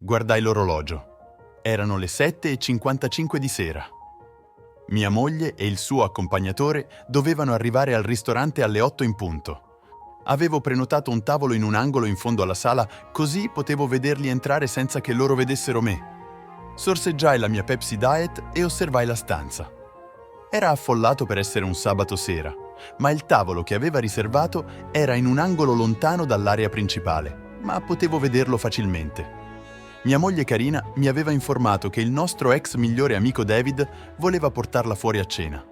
Guardai l'orologio. Erano le 7:55 di sera. Mia moglie e il suo accompagnatore dovevano arrivare al ristorante alle 8 in punto. Avevo prenotato un tavolo in un angolo in fondo alla sala, così potevo vederli entrare senza che loro vedessero me. Sorseggiai la mia Pepsi Diet e osservai la stanza. Era affollato per essere un sabato sera, ma il tavolo che aveva riservato era in un angolo lontano dall'area principale, ma potevo vederlo facilmente. Mia moglie Karina mi aveva informato che il nostro ex migliore amico David voleva portarla fuori a cena.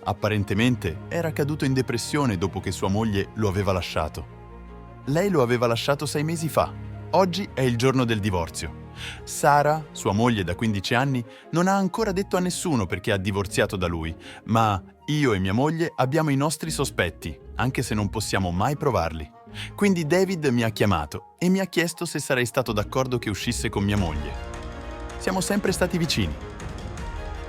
Apparentemente era caduto in depressione dopo che sua moglie lo aveva lasciato. Lei lo aveva lasciato 6 mesi fa. Oggi è il giorno del divorzio. Sara, sua moglie da 15 anni, non ha ancora detto a nessuno perché ha divorziato da lui, ma io e mia moglie abbiamo i nostri sospetti, anche se non possiamo mai provarli. Quindi David mi ha chiamato e mi ha chiesto se sarei stato d'accordo che uscisse con mia moglie. Siamo sempre stati vicini.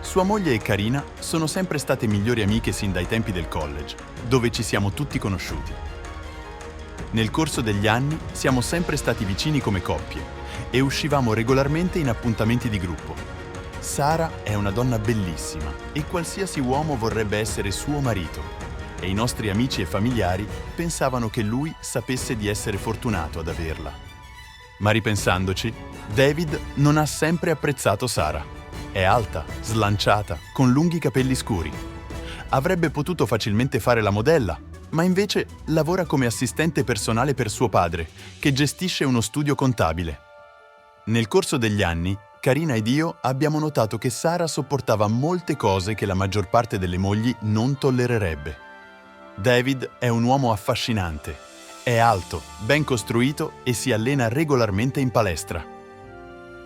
Sua moglie e Karina sono sempre state migliori amiche sin dai tempi del college, dove ci siamo tutti conosciuti. Nel corso degli anni siamo sempre stati vicini come coppie e uscivamo regolarmente in appuntamenti di gruppo. Sara è una donna bellissima e qualsiasi uomo vorrebbe essere suo marito. E i nostri amici e familiari pensavano che lui sapesse di essere fortunato ad averla. Ma ripensandoci, David non ha sempre apprezzato Sara. È alta, slanciata, con lunghi capelli scuri. Avrebbe potuto facilmente fare la modella, ma invece lavora come assistente personale per suo padre, che gestisce uno studio contabile. Nel corso degli anni, Karina ed io abbiamo notato che Sara sopportava molte cose che la maggior parte delle mogli non tollererebbe. David è un uomo affascinante. È alto, ben costruito e si allena regolarmente in palestra.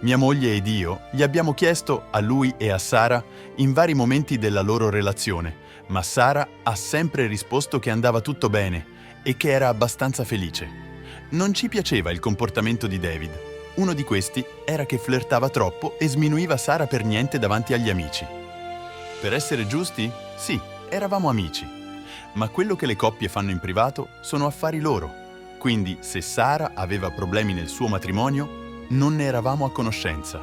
Mia moglie ed io gli abbiamo chiesto, a lui e a Sara, in vari momenti della loro relazione, ma Sara ha sempre risposto che andava tutto bene e che era abbastanza felice. Non ci piaceva il comportamento di David. Uno di questi era che flirtava troppo e sminuiva Sara per niente davanti agli amici. Per essere giusti? Sì, eravamo amici. Ma quello che le coppie fanno in privato sono affari loro. Quindi, se Sara aveva problemi nel suo matrimonio, non ne eravamo a conoscenza.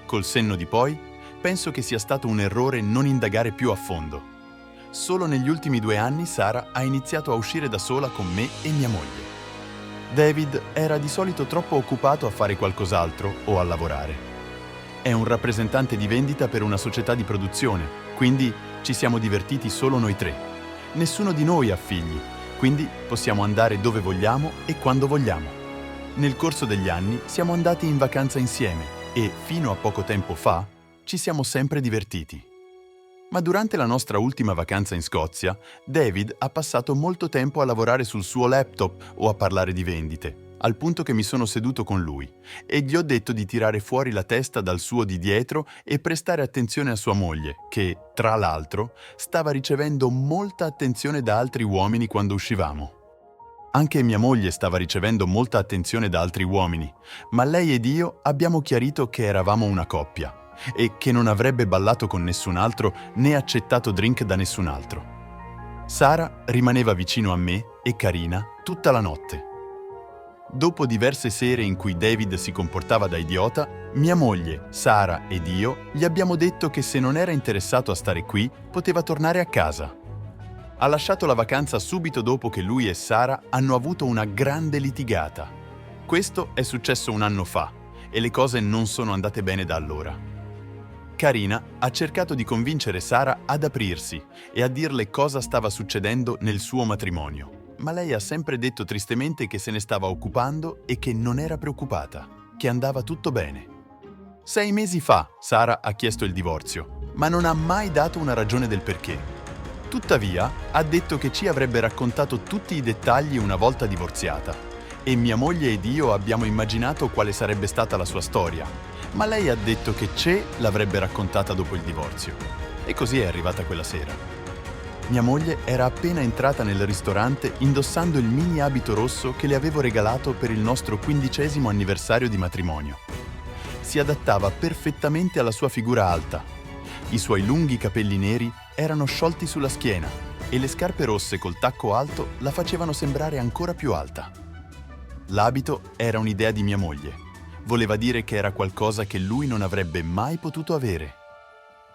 Col senno di poi, penso che sia stato un errore non indagare più a fondo. Solo negli ultimi 2 anni Sara ha iniziato a uscire da sola con me e mia moglie. David era di solito troppo occupato a fare qualcos'altro o a lavorare. È un rappresentante di vendita per una società di produzione, quindi ci siamo divertiti solo noi 3. Nessuno di noi ha figli, quindi possiamo andare dove vogliamo e quando vogliamo. Nel corso degli anni siamo andati in vacanza insieme e, fino a poco tempo fa, ci siamo sempre divertiti. Ma durante la nostra ultima vacanza in Scozia, David ha passato molto tempo a lavorare sul suo laptop o a parlare di vendite, al punto che mi sono seduto con lui e gli ho detto di tirare fuori la testa dal suo di dietro e prestare attenzione a sua moglie, che, tra l'altro, stava ricevendo molta attenzione da altri uomini quando uscivamo. Anche mia moglie stava ricevendo molta attenzione da altri uomini, ma lei ed io abbiamo chiarito che eravamo una coppia e che non avrebbe ballato con nessun altro né accettato drink da nessun altro. Sara rimaneva vicino a me e Karina tutta la notte. Dopo diverse sere in cui David si comportava da idiota, mia moglie, Sara ed io gli abbiamo detto che se non era interessato a stare qui, poteva tornare a casa. Ha lasciato la vacanza subito dopo che lui e Sara hanno avuto una grande litigata. Questo è successo 1 anno fa e le cose non sono andate bene da allora. Karina ha cercato di convincere Sara ad aprirsi e a dirle cosa stava succedendo nel suo matrimonio. Ma lei ha sempre detto tristemente che se ne stava occupando e che non era preoccupata, che andava tutto bene. 6 mesi fa Sara ha chiesto il divorzio, ma non ha mai dato una ragione del perché. Tuttavia, ha detto che ci avrebbe raccontato tutti i dettagli una volta divorziata e mia moglie ed io abbiamo immaginato quale sarebbe stata la sua storia, ma lei ha detto che l'avrebbe raccontata dopo il divorzio. E così è arrivata quella sera. Mia moglie era appena entrata nel ristorante indossando il mini abito rosso che le avevo regalato per il nostro 15° anniversario di matrimonio. Si adattava perfettamente alla sua figura alta. I suoi lunghi capelli neri erano sciolti sulla schiena e le scarpe rosse col tacco alto la facevano sembrare ancora più alta. L'abito era un'idea di mia moglie, voleva dire che era qualcosa che lui non avrebbe mai potuto avere.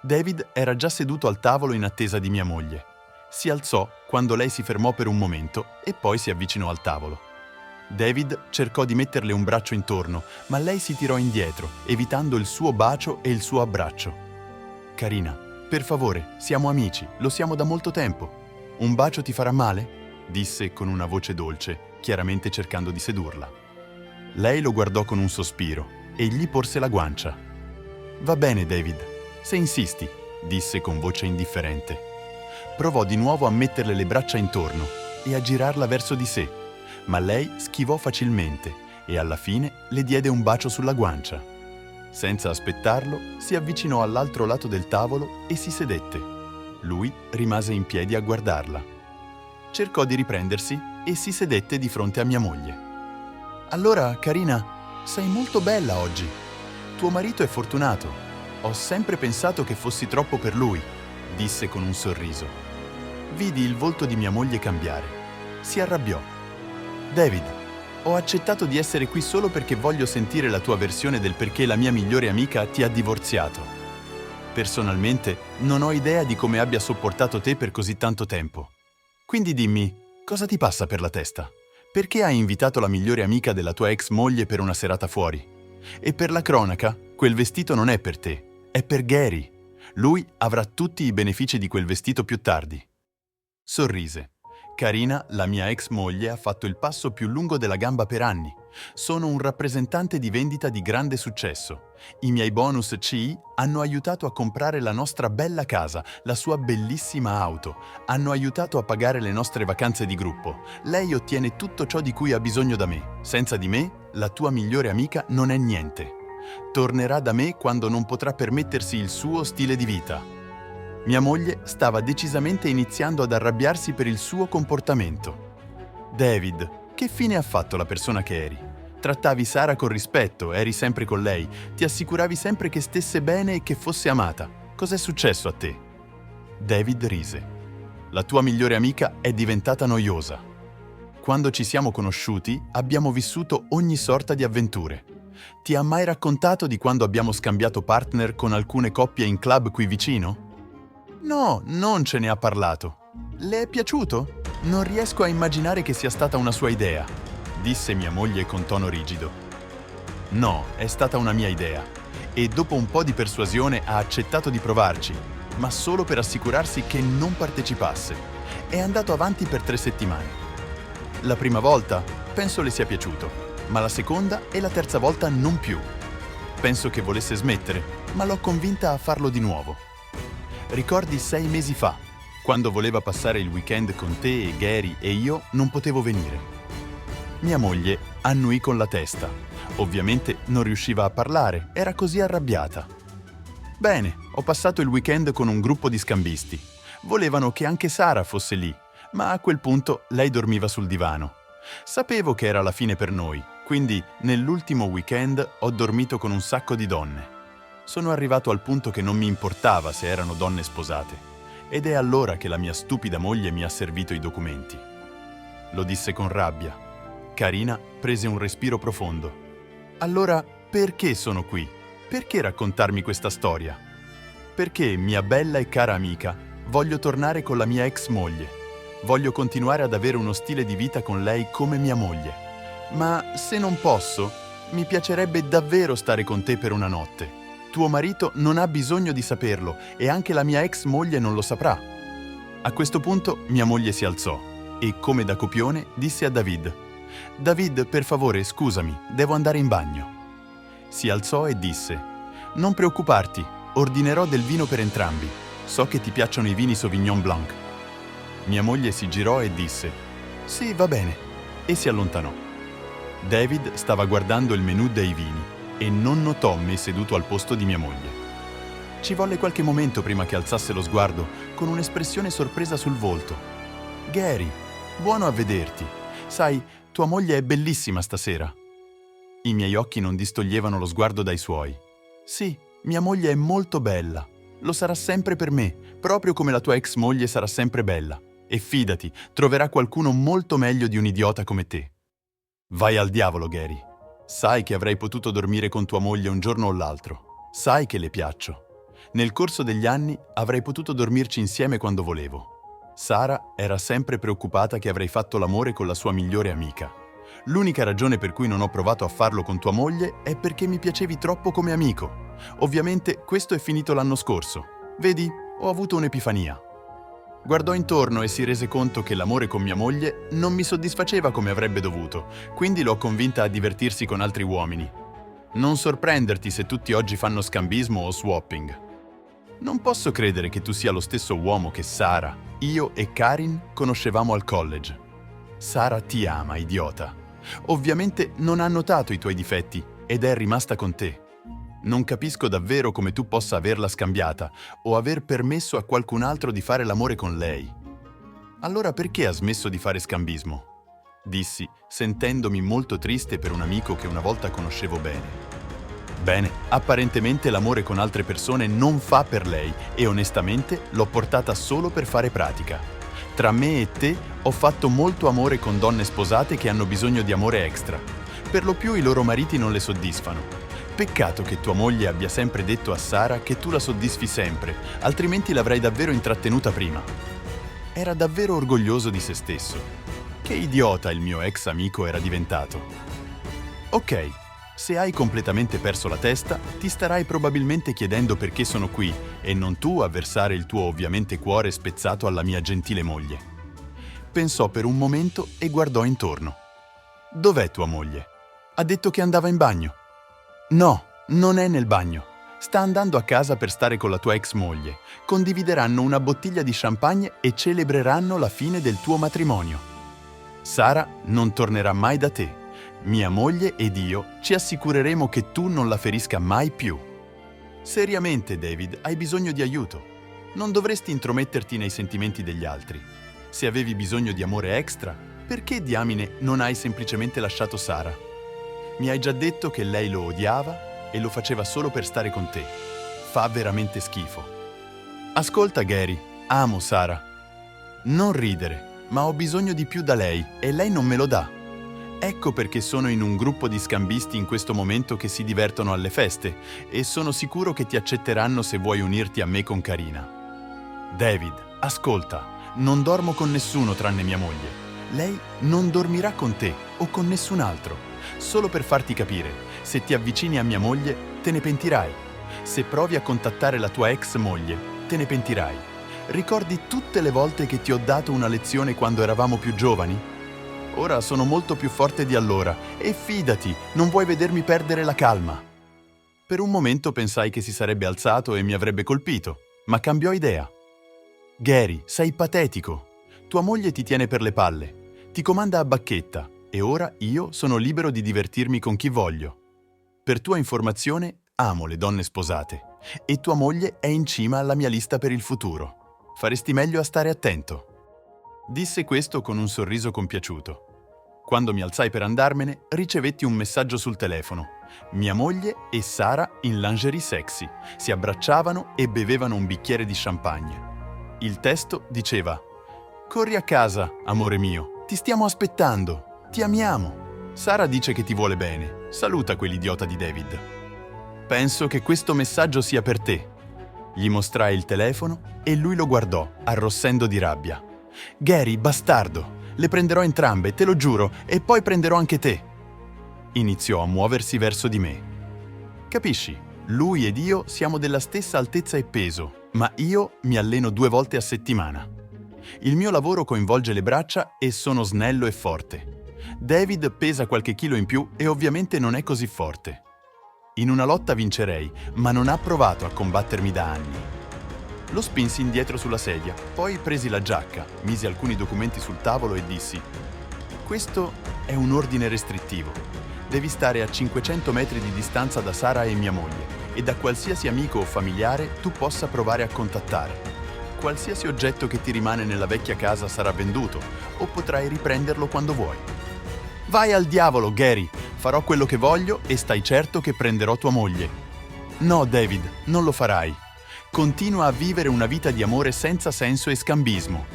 David era già seduto al tavolo in attesa di mia moglie. Si alzò quando lei si fermò per un momento e poi si avvicinò al tavolo. David cercò di metterle un braccio intorno, ma lei si tirò indietro, evitando il suo bacio e il suo abbraccio. «Carina, per favore, siamo amici, lo siamo da molto tempo. Un bacio ti farà male?» disse con una voce dolce, chiaramente cercando di sedurla. Lei lo guardò con un sospiro e gli porse la guancia. «Va bene, David, se insisti», disse con voce indifferente. Provò di nuovo a metterle le braccia intorno e a girarla verso di sé, ma lei schivò facilmente e alla fine le diede un bacio sulla guancia. Senza aspettarlo, si avvicinò all'altro lato del tavolo e si sedette. Lui rimase in piedi a guardarla. Cercò di riprendersi e si sedette di fronte a mia moglie. «Allora, carina, sei molto bella oggi. Tuo marito è fortunato. Ho sempre pensato che fossi troppo per lui», disse con un sorriso. Vidi il volto di mia moglie cambiare. Si arrabbiò. «David, ho accettato di essere qui solo perché voglio sentire la tua versione del perché la mia migliore amica ti ha divorziato. Personalmente, non ho idea di come abbia sopportato te per così tanto tempo. Quindi dimmi, cosa ti passa per la testa? Perché hai invitato la migliore amica della tua ex moglie per una serata fuori? E per la cronaca, quel vestito non è per te, è per Gary. Lui avrà tutti i benefici di quel vestito più tardi». Sorrise. «Carina, la mia ex moglie, ha fatto il passo più lungo della gamba per anni. Sono un rappresentante di vendita di grande successo. I miei bonus CI hanno aiutato a comprare la nostra bella casa, la sua bellissima auto. Hanno aiutato a pagare le nostre vacanze di gruppo. Lei ottiene tutto ciò di cui ha bisogno da me. Senza di me, la tua migliore amica non è niente. Tornerà da me quando non potrà permettersi il suo stile di vita». Mia moglie stava decisamente iniziando ad arrabbiarsi per il suo comportamento. «David, che fine ha fatto la persona che eri? Trattavi Sara con rispetto, eri sempre con lei, ti assicuravi sempre che stesse bene e che fosse amata. Cos'è successo a te?» David rise. «La tua migliore amica è diventata noiosa. Quando ci siamo conosciuti, abbiamo vissuto ogni sorta di avventure. Ti ha mai raccontato di quando abbiamo scambiato partner con alcune coppie in club qui vicino?» «No, non ce ne ha parlato. Le è piaciuto? Non riesco a immaginare che sia stata una sua idea», disse mia moglie con tono rigido. «No, è stata una mia idea. E dopo un po' di persuasione ha accettato di provarci, ma solo per assicurarsi che non partecipasse. È andato avanti per 3 settimane. La prima volta penso le sia piaciuto, ma la seconda e la terza volta non più. Penso che volesse smettere, ma l'ho convinta a farlo di nuovo. Ricordi 6 mesi fa, quando voleva passare il weekend con te e Gary e io non potevo venire?» Mia moglie annuì con la testa. Ovviamente non riusciva a parlare, era così arrabbiata. «Bene, ho passato il weekend con un gruppo di scambisti. Volevano che anche Sara fosse lì, ma a quel punto lei dormiva sul divano. Sapevo che era la fine per noi, quindi nell'ultimo weekend ho dormito con un sacco di donne. Sono arrivato al punto che non mi importava se erano donne sposate, ed è allora che la mia stupida moglie mi ha servito i documenti». Lo disse con rabbia. Carina prese un respiro profondo. «Allora, perché sono qui? Perché raccontarmi questa storia? Perché, mia bella e cara amica, voglio tornare con la mia ex moglie. Voglio continuare ad avere uno stile di vita con lei come mia moglie. Ma se non posso, mi piacerebbe davvero stare con te per una notte. Tuo marito non ha bisogno di saperlo e anche la mia ex moglie non lo saprà». A questo punto mia moglie si alzò e, come da copione, disse a David: «David, per favore, scusami, devo andare in bagno». Si alzò e disse: «Non preoccuparti, ordinerò del vino per entrambi. So che ti piacciono i vini Sauvignon Blanc». Mia moglie si girò e disse: «Sì, va bene», e si allontanò. David stava guardando il menù dei vini e non notò me seduto al posto di mia moglie. Ci volle qualche momento prima che alzasse lo sguardo, con un'espressione sorpresa sul volto. «Gary, buono a vederti. Sai, tua moglie è bellissima stasera». I miei occhi non distoglievano lo sguardo dai suoi. «Sì, mia moglie è molto bella. Lo sarà sempre per me, proprio come la tua ex moglie sarà sempre bella. E fidati, troverà qualcuno molto meglio di un idiota come te». «Vai al diavolo, Gary. Sai che avrei potuto dormire con tua moglie un giorno o l'altro. Sai che le piaccio. Nel corso degli anni avrei potuto dormirci insieme quando volevo. Sara era sempre preoccupata che avrei fatto l'amore con la sua migliore amica. L'unica ragione per cui non ho provato a farlo con tua moglie è perché mi piacevi troppo come amico. Ovviamente questo è finito l'anno scorso. Vedi, ho avuto un'epifania. Guardò intorno e si rese conto che l'amore con mia moglie non mi soddisfaceva come avrebbe dovuto, quindi l'ho convinta a divertirsi con altri uomini. Non sorprenderti se tutti oggi fanno scambismo o swapping. Non posso credere che tu sia lo stesso uomo che Sara, io e Karin conoscevamo al college. Sara ti ama, idiota. Ovviamente non ha notato i tuoi difetti ed è rimasta con te. Non capisco davvero come tu possa averla scambiata o aver permesso a qualcun altro di fare l'amore con lei. Allora perché ha smesso di fare scambismo? Dissi, sentendomi molto triste per un amico che una volta conoscevo bene. Bene, apparentemente l'amore con altre persone non fa per lei e onestamente l'ho portata solo per fare pratica. Tra me e te ho fatto molto amore con donne sposate che hanno bisogno di amore extra. Per lo più i loro mariti non le soddisfano. Peccato che tua moglie abbia sempre detto a Sara che tu la soddisfi sempre, altrimenti l'avrei davvero intrattenuta prima. Era davvero orgoglioso di se stesso. Che idiota il mio ex amico era diventato. Ok, se hai completamente perso la testa, ti starai probabilmente chiedendo perché sono qui e non tu a versare il tuo ovviamente cuore spezzato alla mia gentile moglie. Pensò per un momento e guardò intorno. Dov'è tua moglie? Ha detto che andava in bagno. No, non è nel bagno. Sta andando a casa per stare con la tua ex moglie. Condivideranno una bottiglia di champagne e celebreranno la fine del tuo matrimonio. Sara non tornerà mai da te. Mia moglie ed io ci assicureremo che tu non la ferisca mai più. Seriamente, David, hai bisogno di aiuto. Non dovresti intrometterti nei sentimenti degli altri. Se avevi bisogno di amore extra, perché diamine non hai semplicemente lasciato Sara? Mi hai già detto che lei lo odiava e lo faceva solo per stare con te. Fa veramente schifo. Ascolta, Gary, amo Sara. Non ridere, ma ho bisogno di più da lei e lei non me lo dà. Ecco perché sono in un gruppo di scambisti in questo momento che si divertono alle feste e sono sicuro che ti accetteranno se vuoi unirti a me con Karina. David, ascolta, non dormo con nessuno tranne mia moglie. Lei non dormirà con te o con nessun altro. Solo per farti capire, se ti avvicini a mia moglie, te ne pentirai. Se provi a contattare la tua ex moglie, te ne pentirai. Ricordi tutte le volte che ti ho dato una lezione quando eravamo più giovani? Ora sono molto più forte di allora e fidati, non vuoi vedermi perdere la calma. Per un momento pensai che si sarebbe alzato e mi avrebbe colpito, ma cambiò idea. Gary, sei patetico. Tua moglie ti tiene per le palle, ti comanda a bacchetta. E ora io sono libero di divertirmi con chi voglio. Per tua informazione, amo le donne sposate e tua moglie è in cima alla mia lista per il futuro. Faresti meglio a stare attento. Disse questo con un sorriso compiaciuto. Quando mi alzai per andarmene, ricevetti un messaggio sul telefono. Mia moglie e Sara in lingerie sexy si abbracciavano e bevevano un bicchiere di champagne. Il testo diceva: «Corri a casa, amore mio, ti stiamo aspettando. Ti amiamo. Sara dice che ti vuole bene. Saluta quell'idiota di David». Penso che questo messaggio sia per te. Gli mostrai il telefono e lui lo guardò, arrossendo di rabbia. Gary, bastardo, le prenderò entrambe, te lo giuro, e poi prenderò anche te. Iniziò a muoversi verso di me. Capisci? Lui ed io siamo della stessa altezza e peso, ma io mi alleno 2 volte a settimana. Il mio lavoro coinvolge le braccia e sono snello e forte. David pesa qualche chilo in più e ovviamente non è così forte. In una lotta vincerei, ma non ha provato a combattermi da anni. Lo spinsi indietro sulla sedia, poi presi la giacca, misi alcuni documenti sul tavolo e dissi: «Questo è un ordine restrittivo. Devi stare a 500 metri di distanza da Sara e mia moglie e da qualsiasi amico o familiare tu possa provare a contattare. Qualsiasi oggetto che ti rimane nella vecchia casa sarà venduto o potrai riprenderlo quando vuoi. Vai al diavolo, Gary, farò quello che voglio e stai certo che prenderò tua moglie». «No, David, non lo farai. Continua a vivere una vita di amore senza senso e scambismo.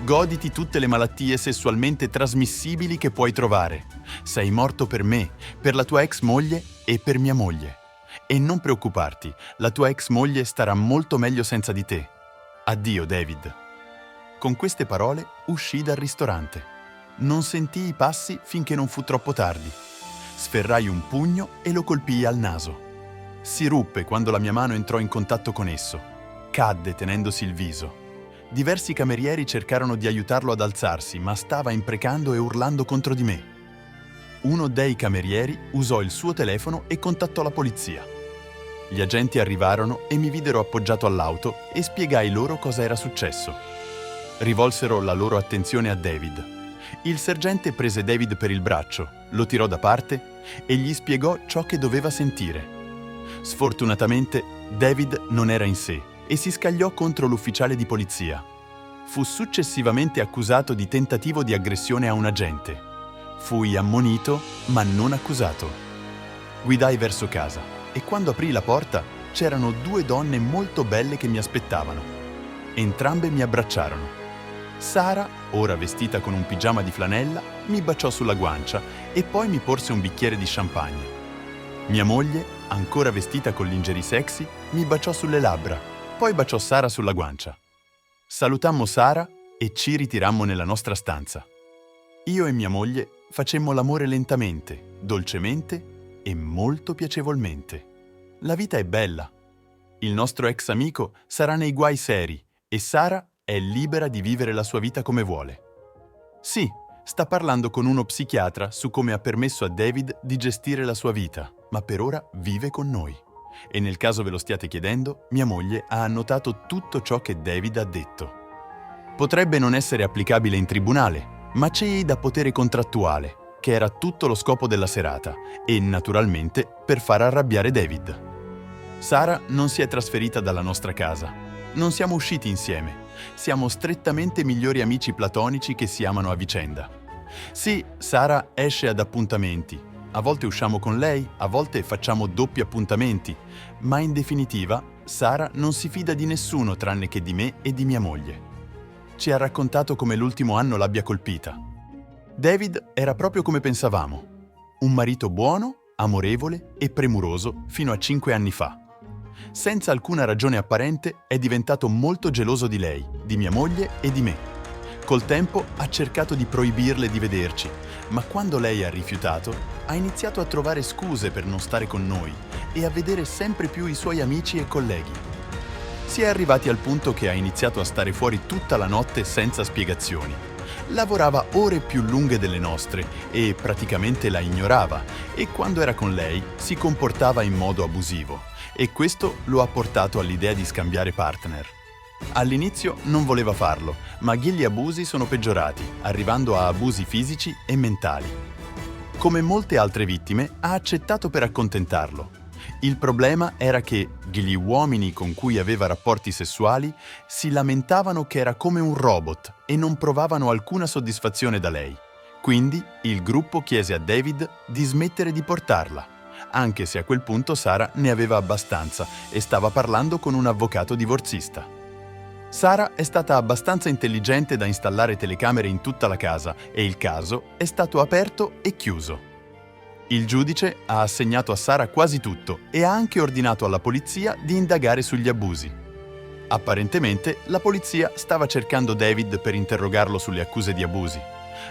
Goditi tutte le malattie sessualmente trasmissibili che puoi trovare. Sei morto per me, per la tua ex moglie e per mia moglie. E non preoccuparti, la tua ex moglie starà molto meglio senza di te. Addio, David. Con queste parole uscii dal ristorante. Non sentii i passi finché non fu troppo tardi. Sferrai un pugno e lo colpii al naso. Si ruppe quando la mia mano entrò in contatto con esso. Cadde tenendosi il viso. Diversi camerieri cercarono di aiutarlo ad alzarsi, ma stava imprecando e urlando contro di me. Uno dei camerieri usò il suo telefono e contattò la polizia. Gli agenti arrivarono e mi videro appoggiato all'auto e spiegai loro cosa era successo. Rivolsero la loro attenzione a David. Il sergente prese David per il braccio, lo tirò da parte e gli spiegò ciò che doveva sentire. Sfortunatamente, David non era in sé e si scagliò contro l'ufficiale di polizia. Fu successivamente accusato di tentativo di aggressione a un agente. Fui ammonito, ma non accusato. Guidai verso casa e quando aprì la porta c'erano 2 donne molto belle che mi aspettavano. Entrambe mi abbracciarono. Sara, ora vestita con un pigiama di flanella, mi baciò sulla guancia e poi mi porse un bicchiere di champagne. Mia moglie, ancora vestita con lingerie sexy, mi baciò sulle labbra, poi baciò Sara sulla guancia. Salutammo Sara e ci ritirammo nella nostra stanza. Io e mia moglie facemmo l'amore lentamente, dolcemente e molto piacevolmente. La vita è bella. Il nostro ex amico sarà nei guai seri e Sara è libera di vivere la sua vita come vuole. Sì, sta parlando con uno psichiatra su come ha permesso a David di gestire la sua vita, ma per ora vive con noi. E nel caso ve lo stiate chiedendo, mia moglie ha annotato tutto ciò che David ha detto. Potrebbe non essere applicabile in tribunale, ma c'è da potere contrattuale, che era tutto lo scopo della serata, e naturalmente per far arrabbiare David. Sara non si è trasferita dalla nostra casa. Non siamo usciti insieme. Siamo strettamente migliori amici platonici che si amano a vicenda. Sì, Sara esce ad appuntamenti. A volte usciamo con lei, a volte facciamo doppi appuntamenti, ma in definitiva Sara non si fida di nessuno tranne che di me e di mia moglie. Ci ha raccontato come l'ultimo anno l'abbia colpita. David era proprio come pensavamo. Un marito buono, amorevole e premuroso fino a 5 anni fa. Senza alcuna ragione apparente è diventato molto geloso di lei, di mia moglie e di me. Col tempo ha cercato di proibirle di vederci, ma quando lei ha rifiutato, ha iniziato a trovare scuse per non stare con noi e a vedere sempre più i suoi amici e colleghi. Si è arrivati al punto che ha iniziato a stare fuori tutta la notte senza spiegazioni. Lavorava ore più lunghe delle nostre e praticamente la ignorava e quando era con lei si comportava in modo abusivo e questo lo ha portato all'idea di scambiare partner. All'inizio non voleva farlo, ma gli abusi sono peggiorati, arrivando a abusi fisici e mentali. Come molte altre vittime, ha accettato per accontentarlo. Il problema era che gli uomini con cui aveva rapporti sessuali si lamentavano che era come un robot e non provavano alcuna soddisfazione da lei. Quindi il gruppo chiese a David di smettere di portarla, anche se a quel punto Sara ne aveva abbastanza e stava parlando con un avvocato divorzista. Sara è stata abbastanza intelligente da installare telecamere in tutta la casa e il caso è stato aperto e chiuso. Il giudice ha assegnato a Sara quasi tutto e ha anche ordinato alla polizia di indagare sugli abusi. Apparentemente la polizia stava cercando David per interrogarlo sulle accuse di abusi.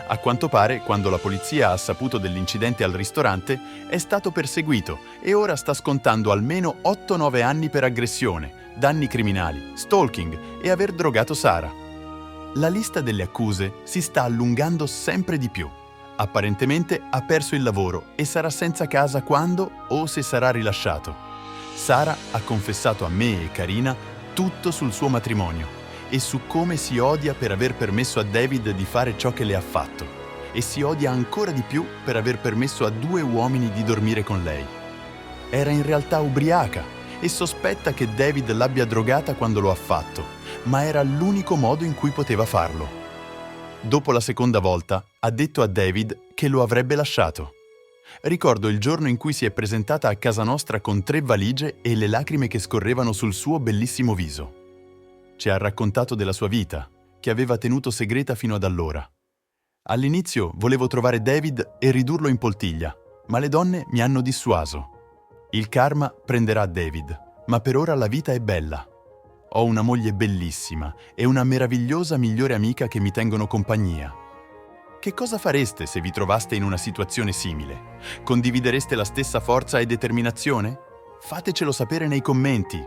A quanto pare, quando la polizia ha saputo dell'incidente al ristorante, è stato perseguito e ora sta scontando almeno 8-9 anni per aggressione, danni criminali, stalking e aver drogato Sara. La lista delle accuse si sta allungando sempre di più. Apparentemente ha perso il lavoro e sarà senza casa quando o se sarà rilasciato. Sara ha confessato a me e Karina tutto sul suo matrimonio e su come si odia per aver permesso a David di fare ciò che le ha fatto e si odia ancora di più per aver permesso a 2 uomini di dormire con lei. Era in realtà ubriaca e sospetta che David l'abbia drogata quando lo ha fatto, ma era l'unico modo in cui poteva farlo. Dopo la seconda volta, ha detto a David che lo avrebbe lasciato. Ricordo il giorno in cui si è presentata a casa nostra con 3 valigie e le lacrime che scorrevano sul suo bellissimo viso. Ci ha raccontato della sua vita, che aveva tenuto segreta fino ad allora. All'inizio volevo trovare David e ridurlo in poltiglia, ma le donne mi hanno dissuaso. Il karma prenderà David, ma per ora la vita è bella. Ho una moglie bellissima e una meravigliosa migliore amica che mi tengono compagnia. Che cosa fareste se vi trovaste in una situazione simile? Condividereste la stessa forza e determinazione? Fatecelo sapere nei commenti.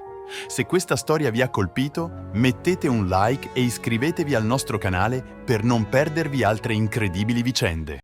Se questa storia vi ha colpito, mettete un like e iscrivetevi al nostro canale per non perdervi altre incredibili vicende.